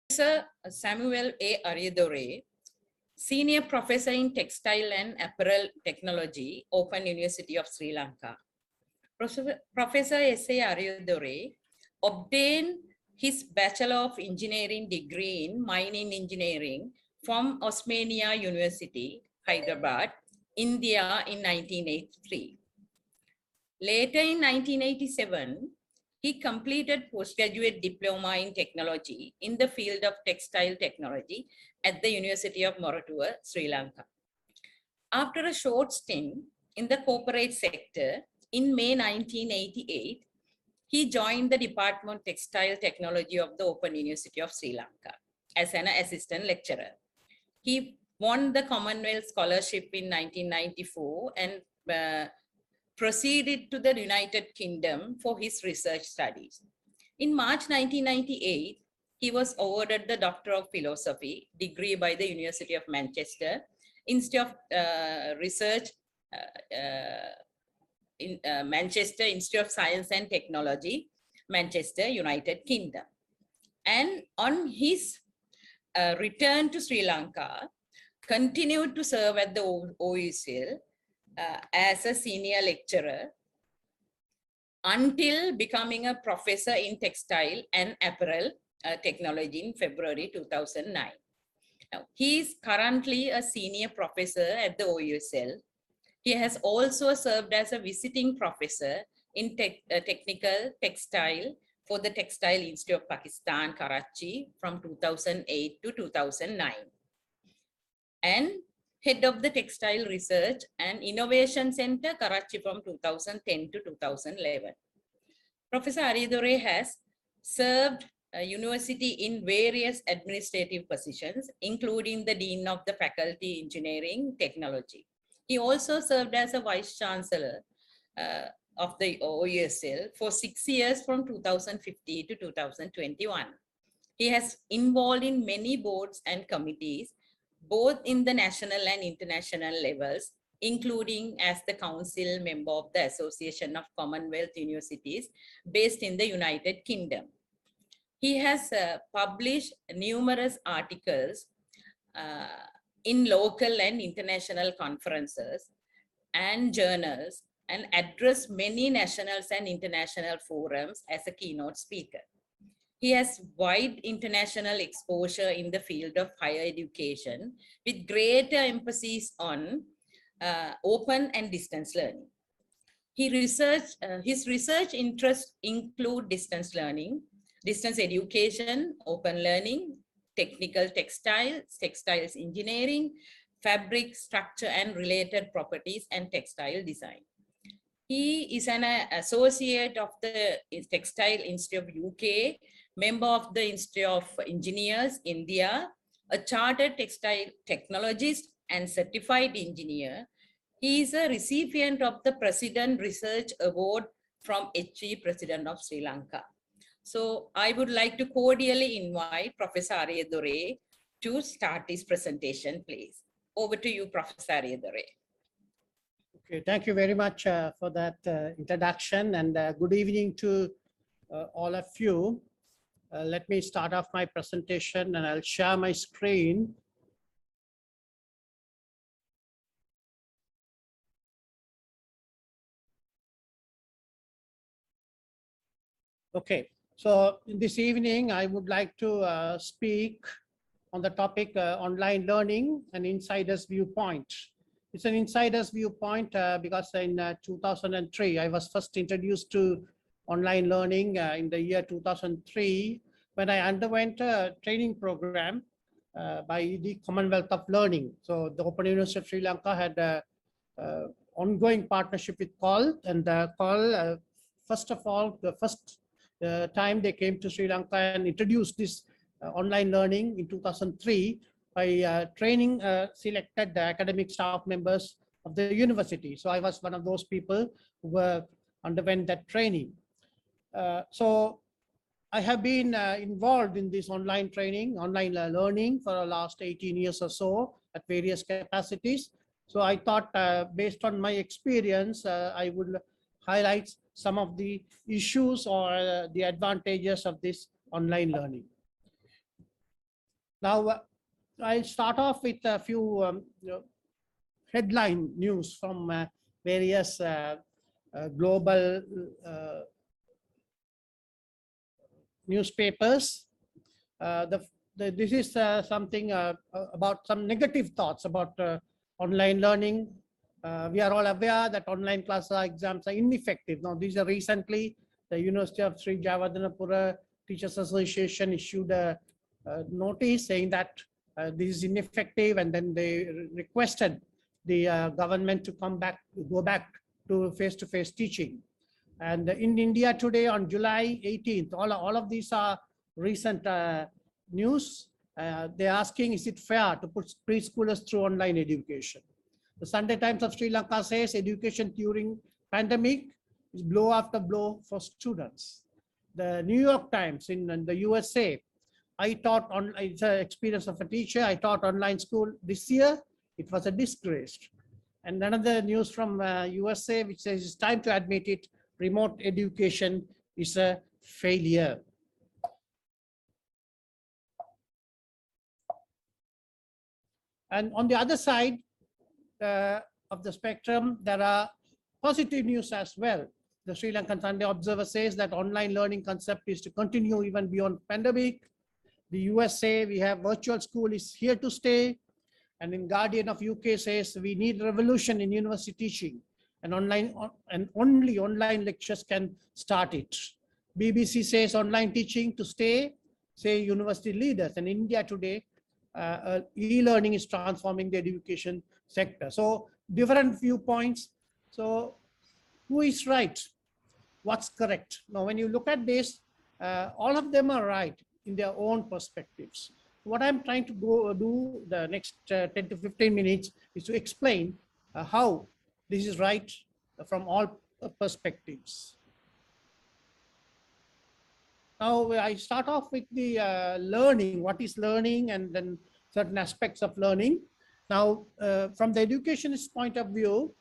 Professor Samuel A. Ariadurai, Senior Professor in Textile and Apparel Technology, Open University of Sri Lanka. Professor S. A. Ariadurai obtained his Bachelor of Engineering degree in Mining Engineering from Osmania University, Hyderabad, India in 1983. Later in 1987, he completed postgraduate diploma in technology in the field of textile technology at the University of Moratuwa, Sri Lanka. After a short stint in the corporate sector, in May 1988, he joined the Department of Textile Technology of the Open University of Sri Lanka as an assistant lecturer. He won the Commonwealth Scholarship in 1994 and proceeded to the United Kingdom for his research studies. In March 1998, he was awarded the Doctor of Philosophy degree by the University of Manchester, Institute of Research in Manchester Institute of Science and Technology, Manchester, United Kingdom. And on his return to Sri Lanka, continued to serve at the OUCL as a senior lecturer until becoming a professor in textile and apparel technology in February 2009. Now, he is currently a senior professor at the OUSL. He has also served as a visiting professor in technical textile for the Textile Institute of Pakistan, Karachi from 2008 to 2009. And head of the Textile Research and Innovation Center, Karachi from 2010 to 2011. Professor Ariadurai has served university in various administrative positions, including the Dean of the Faculty Engineering Technology. He also served as a Vice Chancellor of the OUSL for 6 years from 2015 to 2021. He has involved in many boards and committees, both in the national and international levels, including as the council member of the Association of Commonwealth Universities based in the United Kingdom. He has published numerous articles in local and international conferences and journals and addressed many national and international forums as a keynote speaker. He has wide international exposure in the field of higher education with greater emphasis on open and distance learning. His research interests include distance learning, distance education, open learning, technical textiles engineering, fabric structure and related properties, and textile design. He is an associate of the Textile Institute of UK, member of the Institute of Engineers, India, a chartered textile technologist and certified engineer. He is a recipient of the President Research Award from HE President of Sri Lanka. So I would like to cordially invite Professor Ariadurai to start his presentation, please. Over to you, Professor Ariadurai. Okay, thank you very much for that introduction, and good evening to all of you. Let me start off my presentation and I'll share my screen. Okay, so this evening I would like to speak on the topic online learning, an insider's viewpoint. It's an insider's viewpoint because in 2003, I was first introduced to online learning in the year 2003 when I underwent a training program by the Commonwealth of Learning. So the Open University of Sri Lanka had an ongoing partnership with COL, and COL, first of all, the first time they came to Sri Lanka and introduced this online learning in 2003 by training selected academic staff members of the university. So I was one of those people who underwent that training. So I have been involved in this online training, online learning for the last 18 years or so at various capacities. So I thought based on my experience, I would highlight some of the issues or the advantages of this online learning. Now, I'll start off with a few headline news from various global newspapers. This is something about some negative thoughts about online learning. We are all aware that online class exams are ineffective. Now, these are recently the University of Sri Jayawardenepura Teachers Association issued a notice saying that this is ineffective, and then they requested the government to go back to face-to-face teaching. And in India today, on July 18th, all of these are recent news. They're asking, is it fair to put preschoolers through online education? The Sunday Times of Sri Lanka says education during pandemic is blow after blow for students. The New York Times in the USA, it's an experience of a teacher. I taught online school this year. It was a disgrace. And another news from USA, which says it's time to admit it, remote education is a failure. And on the other side of the spectrum, there are positive news as well. The Sri Lankan Sunday Observer says that online learning concept is to continue even beyond pandemic. The USA, we have virtual school is here to stay. And in Guardian of UK says we need revolution in university teaching, and only online lectures can start it. BBC says online teaching to stay, say university leaders. And India today, e-learning is transforming the education sector. So different viewpoints. So who is right? What's correct? Now, when you look at this, all of them are right in their own perspectives. What I'm trying to do the next 10 to 15 minutes is to explain how this is right from all perspectives. Now, I start off with the learning. What is learning, and then certain aspects of learning. Now, from the educationist point of view,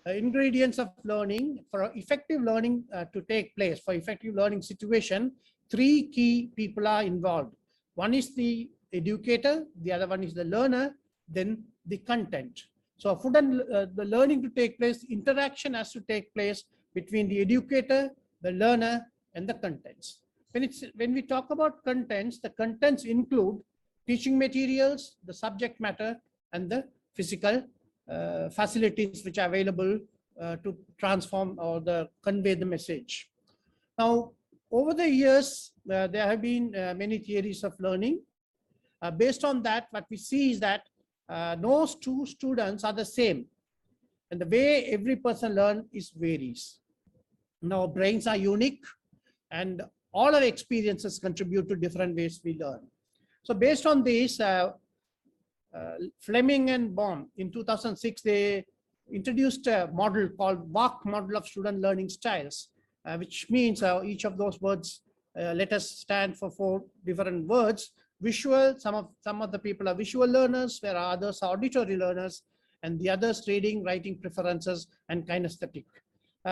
ingredients of learning, for effective learning to take place, for effective learning situation, three key people are involved. One is the educator, the other one is the learner, then the content. So for the learning to take place, interaction has to take place between the educator, the learner, and the contents. When we talk about contents, the contents include teaching materials, the subject matter, and the physical facilities which are available to transform or convey the message. Now, over the years, there have been many theories of learning. Based on that, what we see is that no two students are the same, and the way every person learns varies. Now, brains are unique, and all our experiences contribute to different ways we learn. So based on this, Fleming and Baum in 2006, they introduced a model called Bach model of student learning styles, which means each of those words, letters stand for 4 different words. Visual, some of the people are visual learners, where others are auditory learners, and the others reading, writing preferences, and kinesthetic.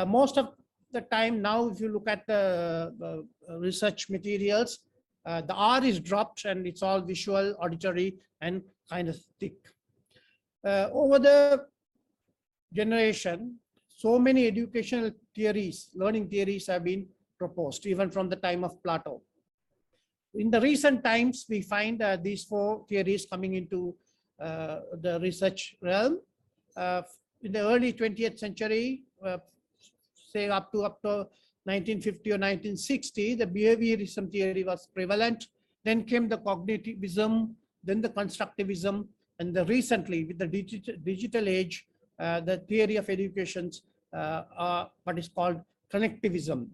Most of the time now, if you look at the research materials, the R is dropped, and it's all visual, auditory, and kinesthetic. Over the generation, so many educational theories, learning theories have been proposed, even from the time of Plato. In the recent times, we find these 4 theories coming into the research realm. In the early 20th century, say up to 1950 or 1960, the behaviorism theory was prevalent. Then came the cognitivism, then the constructivism, and recently with the digital age, the theory of educations are what is called connectivism.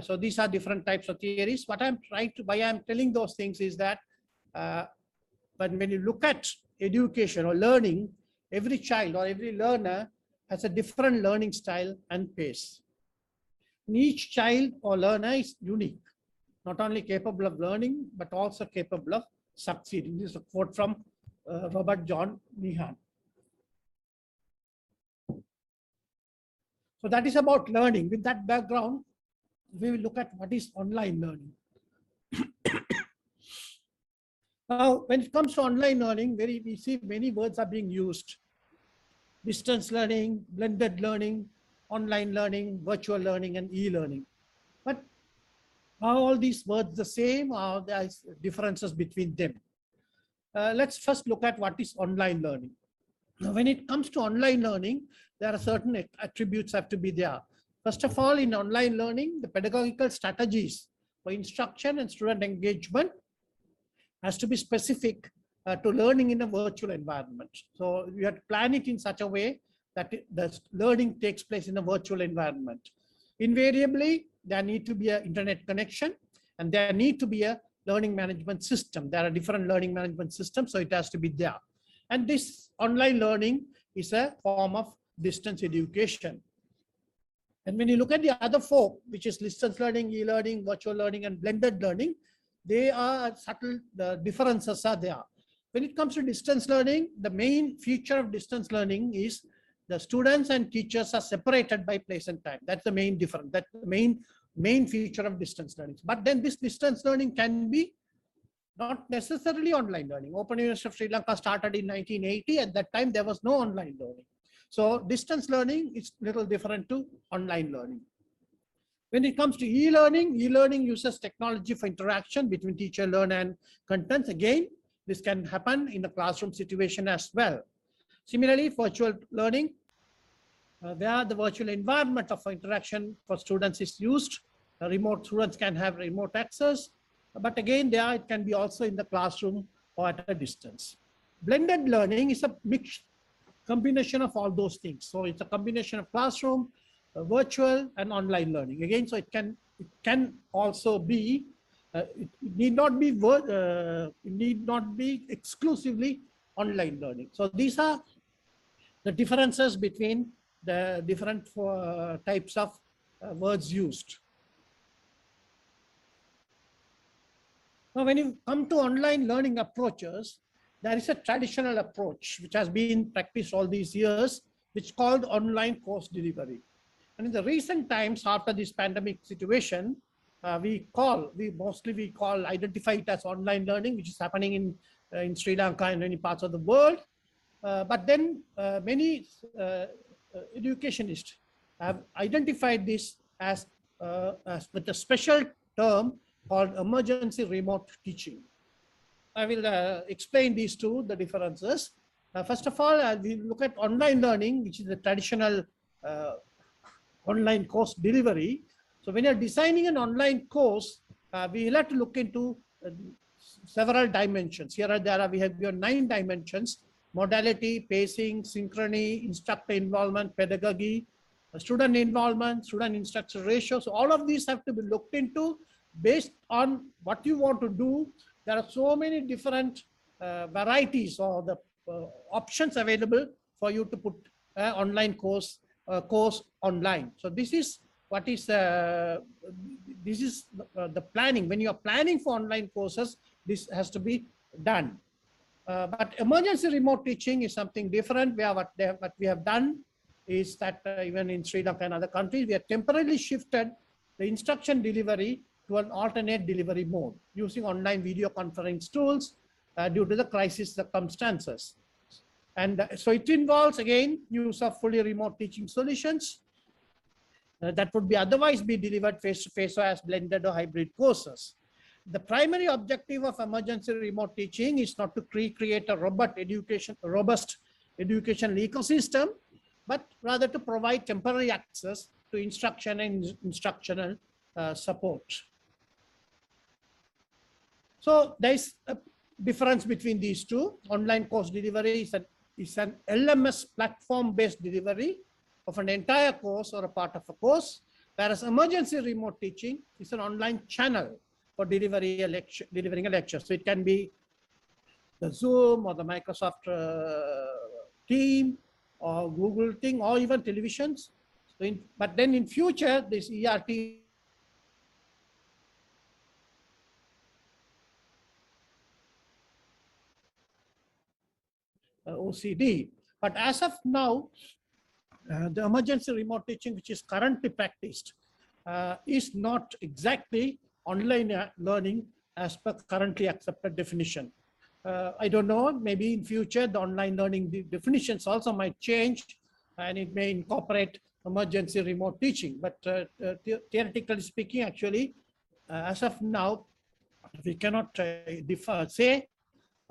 So these are different types of theories. Why I'm telling those things is that when you look at education or learning, every child or every learner has a different learning style and pace. And each child or learner is unique, not only capable of learning, but also capable of succeeding. This is a quote from Robert John Meehan. So that is about learning. With that background, we will look at what is online learning. Now, when it comes to online learning, we see many words are being used. Distance learning, blended learning, online learning, virtual learning, and e-learning. But are all these words the same, or there are differences between them? Let's first look at what is online learning. Now, when it comes to online learning, there are certain attributes have to be there. First of all, in online learning, the pedagogical strategies for instruction and student engagement has to be specific to learning in a virtual environment. So you have to plan it in such a way that the learning takes place in a virtual environment. Invariably, there need to be an internet connection, and there need to be a learning management system. There are different learning management systems, so it has to be there. And this online learning is a form of distance education. And when you look at the other four, which is distance learning, e-learning, virtual learning, and blended learning, they are subtle, the differences are there. When it comes to distance learning, the main feature of distance learning is the students and teachers are separated by place and time. That's the main difference. That's the main feature of distance learning. But then this distance learning can be not necessarily online learning. Open University of Sri Lanka started in 1980. At that time, there was no online learning. So distance learning is a little different to online learning. When it comes to e-learning, e-learning uses technology for interaction between teacher, learner, and contents. Again, this can happen in a classroom situation as well. Similarly, virtual learning, where the virtual environment of interaction for students is used. Remote students can have remote access, but again, there it can be also in the classroom or at a distance. Blended learning is a mixed combination of all those things. So it's a combination of classroom, virtual, and online learning. Again, so it can also be it need not be exclusively online learning. So these are the differences between the different types of words used. Now, when you come to online learning approaches, there is a traditional approach which has been practiced all these years, which is called online course delivery. And in the recent times, after this pandemic situation, we mostly identify it as online learning, which is happening in Sri Lanka and many parts of the world. But then many educationists have identified this as with a special term called emergency remote teaching. I will explain these two, the differences. First of all, we look at online learning, which is the traditional online course delivery. So when you're designing an online course, we will have to look into several dimensions. We have your 9 dimensions: modality, pacing, synchrony, instructor involvement, pedagogy, student involvement, student instructor ratio. So all of these have to be looked into based on what you want to do. There are so many different varieties or the options available for you to put online course online. So this is what is the planning. When you are planning for online courses, this has to be done. But emergency remote teaching is something different. What we have done is that even in Sri Lanka and other countries, we have temporarily shifted the instruction delivery to an alternate delivery mode using online video conference tools due to the crisis circumstances. And so it involves, again, use of fully remote teaching solutions that would be otherwise be delivered face-to-face or as blended or hybrid courses. The primary objective of emergency remote teaching is not to create a robust educational ecosystem, but rather to provide temporary access to instruction and instructional support. So there is a difference between these two. Online course delivery is an LMS platform-based delivery of an entire course or a part of a course, whereas emergency remote teaching is an online channel for delivering a lecture. So it can be the Zoom or the Microsoft Team or Google thing or even televisions. So but then in future, this ERT OCD. But as of now, the emergency remote teaching, which is currently practiced, is not exactly online learning as per currently accepted definition. I don't know, maybe in future the online learning definitions also might change, and it may incorporate emergency remote teaching. But theoretically speaking, actually, as of now, we cannot say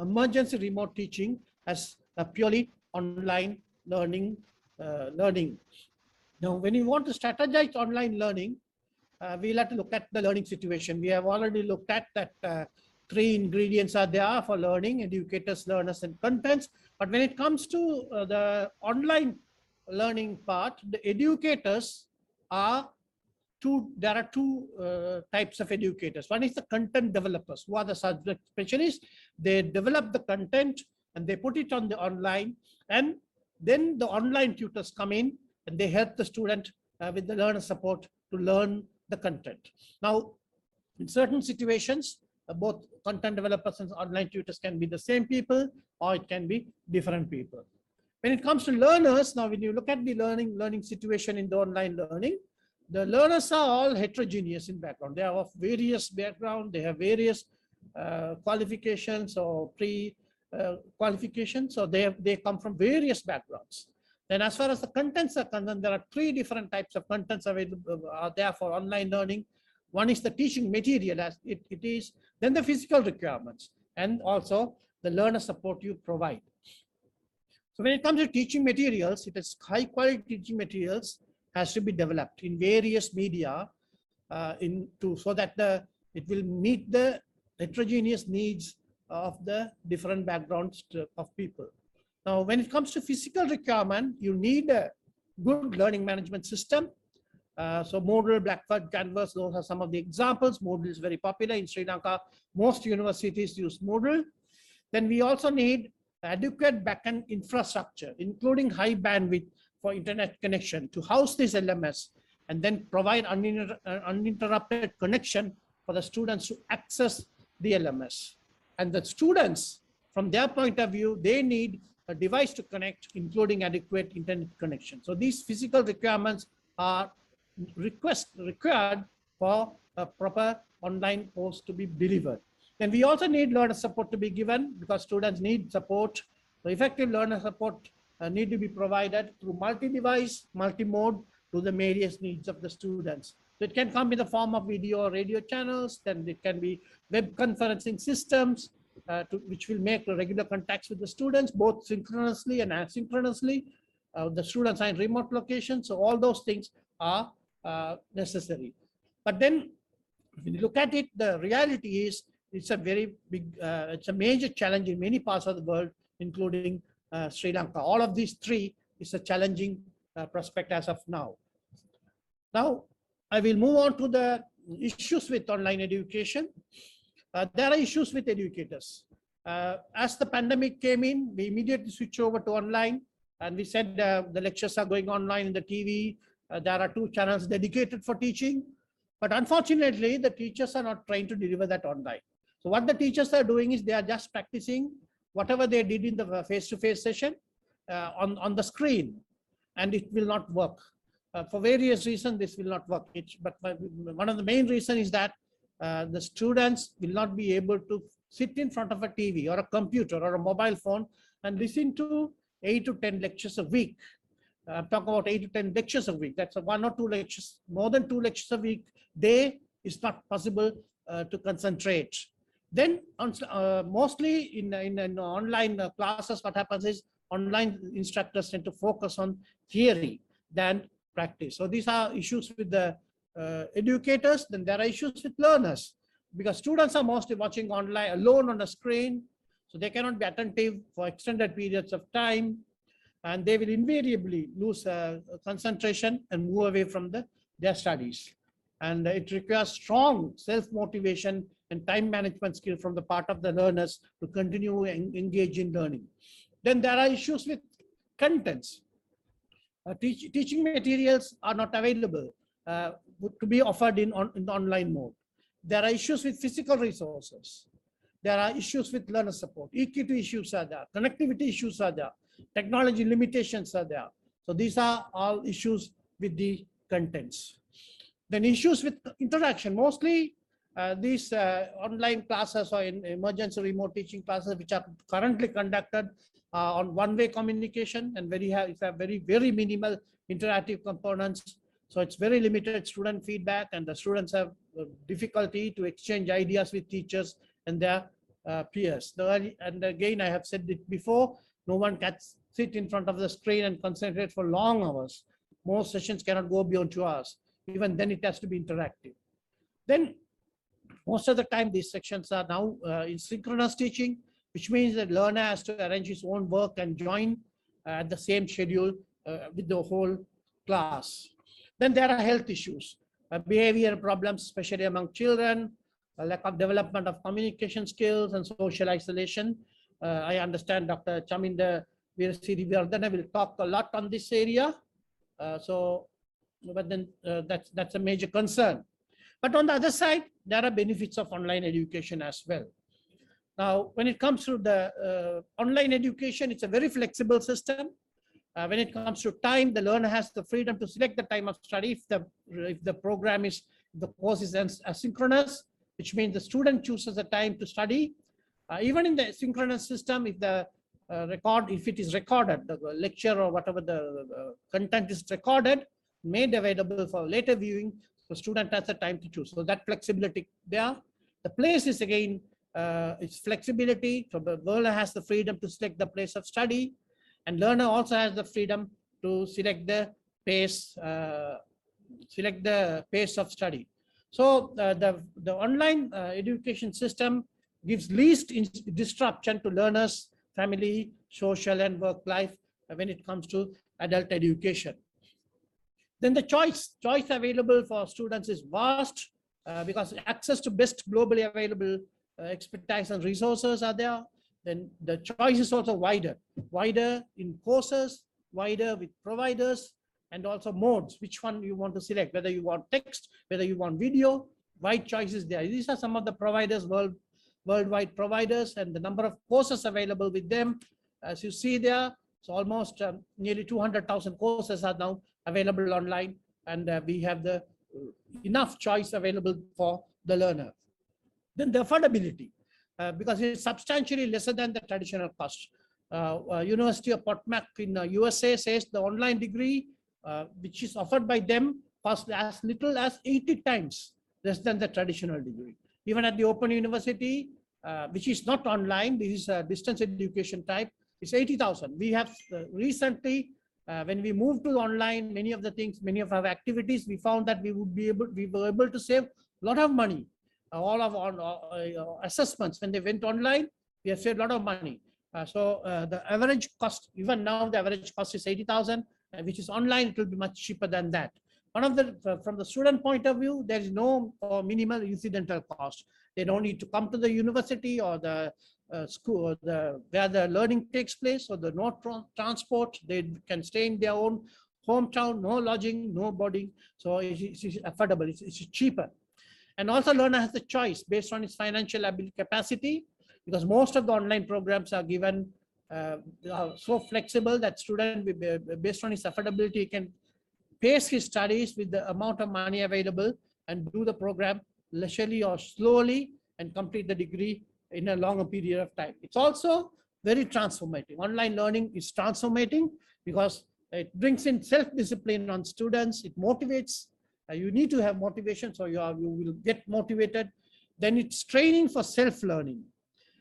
emergency remote teaching as a purely online learning. Now, when you want to strategize online learning, we'll have to look at the learning situation. We have already looked at that three ingredients are there for learning: educators, learners, and contents. But when it comes to the online learning part, the educators are there are two types of educators. One is the content developers, who are the subject specialists. They develop the content and they put it on the online, and then the online tutors come in and they help the student with the learner support to learn the content. Now, in certain situations, both content developers and online tutors can be the same people, or it can be different people. When it comes to learners, now when you look at the learning situation in the online learning, the learners are all heterogeneous in background. They are of various background. They have various qualifications or qualifications. So they come from various backgrounds. Then as far as the contents are concerned, there are three different types of contents available are there for online learning. One is the teaching material as it is, then the physical requirements, and also the learner support you provide. So when it comes to teaching materials, it is high quality teaching materials has to be developed in various media so that it will meet the heterogeneous needs of the different backgrounds of people. Now, when it comes to physical requirement, you need a good learning management system. So Moodle, Blackboard, Canvas, those are some of the examples. Moodle is very popular in Sri Lanka. Most universities use Moodle. Then we also need adequate backend infrastructure, including high bandwidth for internet connection to house this LMS, and then provide uninterrupted connection for the students to access the LMS. And the students, from their point of view, they need a device to connect, including adequate internet connection. So these physical requirements are required for a proper online course to be delivered. Then we also need learner support to be given, because students need support. So effective learner support need to be provided through multi-device, multi-mode to the various needs of the students. So it can come in the form of video or radio channels, then it can be web conferencing systems, which will make regular contacts with the students, both synchronously and asynchronously. The students are in remote locations, so all those things are necessary. But then, when you look at it, the reality is it's a very big, it's a major challenge in many parts of the world, including Sri Lanka. All of these three is a challenging prospect as of now. Now, I will move on to the issues with online education. There are issues with educators. As the pandemic came in, we immediately switched over to online, and we said the lectures are going online in the TV. There are 2 channels dedicated for teaching, but unfortunately, the teachers are not trying to deliver that online. So what the teachers are doing is they are just practicing whatever they did in the face-to-face session on the screen, and it will not work. For various reasons, this will not work. But one of the main reasons is that the students will not be able to sit in front of a TV or a computer or a mobile phone and listen to 8 to 10 lectures a week. I'm talking about 8 to 10 lectures a week. That's 1 or 2 lectures, more than 2 lectures a week. It's not possible to concentrate. Then mostly in online classes, what happens is online instructors tend to focus on theory than practice. So these are issues with the educators. Then there are issues with learners, because students are mostly watching online alone on a screen, so they cannot be attentive for extended periods of time, and they will invariably lose concentration and move away from their studies. And it requires strong self-motivation and time management skill from the part of the learners to continue engage in learning. Then there are issues with contents. Teaching materials are not available to be offered in the online mode. There are issues with physical resources. There are issues with learner support. EQ2 issues are there. Connectivity issues are there. Technology limitations are there. So these are all issues with the contents. Then issues with interaction. Mostly these online classes or in emergency remote teaching classes, which are currently conducted on one-way communication and it's a very minimal interactive components. So it's very limited student feedback, and the students have difficulty to exchange ideas with teachers and their peers. And again, I have said it before, no one can sit in front of the screen and concentrate for long hours. Most sessions cannot go beyond 2 hours. Even then it has to be interactive. Then most of the time these sections are now in synchronous teaching, which means that learner has to arrange his own work and join at the same schedule with the whole class. Then there are health issues, behavioral problems, especially among children, lack of development of communication skills and social isolation. I understand Dr. Chaminda Veerasiri will talk a lot on this area. But then that's a major concern. But on the other side, there are benefits of online education as well. Now, when it comes to the online education, it's a very flexible system. When it comes to time, the learner has the freedom to select the time of study if the course is asynchronous, which means the student chooses the time to study. Even in the synchronous system, if it is recorded, the lecture or whatever the content is recorded, made available for later viewing, the student has the time to choose. So that flexibility there. The place is again, it's flexibility. So the learner has the freedom to select the place of study, and learner also has the freedom to select the pace of study. So the online education system gives least disruption to learners' family, social, and work life when it comes to adult education. Then the choice available for students is vast because access to best globally available expertise and resources are there. Then the choice is also wider in courses, wider with providers, and also modes, which one you want to select, whether you want text, whether you want video, wide choices there. These are some of the providers, worldwide providers, and the number of courses available with them. As you see there, so almost nearly 200,000 courses are now available online, and we have the enough choice available for the learner. Then the affordability, because it's substantially lesser than the traditional cost. University of Potomac in USA says the online degree, which is offered by them, costs as little as 80 times less than the traditional degree. Even at the Open University, which is not online, this is a distance education type, it's 80,000. We have recently, when we moved to online, many of our activities, we found that we were able to save a lot of money. All of our assessments, when they went online, we have saved a lot of money. So the average cost, even now, the average cost is 80,000, which is online, it will be much cheaper than that. From the student point of view, there is no minimal incidental cost. They don't need to come to the university or the school, where the learning takes place, or the no transport. They can stay in their own hometown, no lodging, no boarding. So it's affordable, it's cheaper. And also learner has the choice based on his financial ability capacity, because most of the online programs are given so flexible that student, based on his affordability, can pace his studies with the amount of money available and do the program leisurely or slowly and complete the degree in a longer period of time. It's also very transformative. Online learning is transformating because it brings in self-discipline on students. It motivates. You need to have motivation, so you will get motivated. Then it's training for self-learning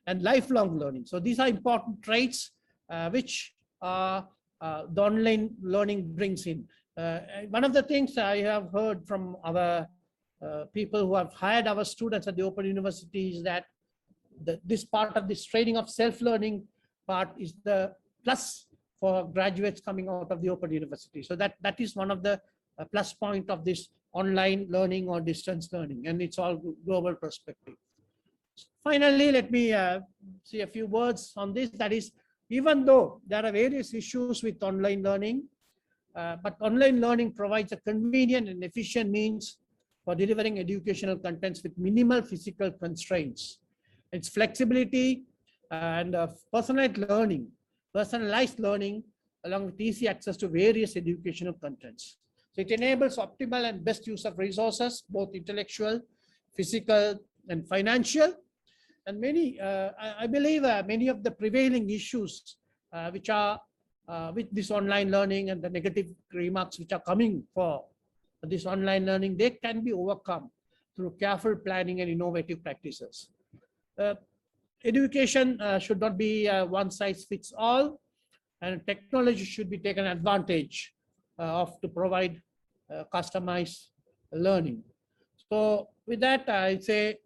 and lifelong learning. So these are important traits which the online learning brings in. One of the things I have heard from our people who have hired our students at the Open University is that this part of this training of self-learning part is the plus for graduates coming out of the Open University. So that is one of the plus point of this online learning or distance learning, and it's all global perspective. Finally, let me say a few words on this. That is, even though there are various issues with online learning, but online learning provides a convenient and efficient means for delivering educational contents with minimal physical constraints. Its flexibility and personalized learning, along with easy access to various educational contents. So it enables optimal and best use of resources, both intellectual, physical and financial. And many, I believe many of the prevailing issues which are with this online learning and the negative remarks which are coming for this online learning, they can be overcome through careful planning and innovative practices. Education should not be one size fits all, and technology should be taken advantage of to provide customized learning. So with that, I say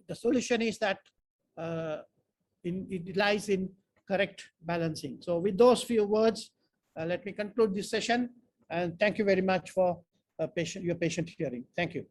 the solution is that it lies in correct balancing. So with those few words, let me conclude this session, and thank you very much for your patient hearing. Thank you.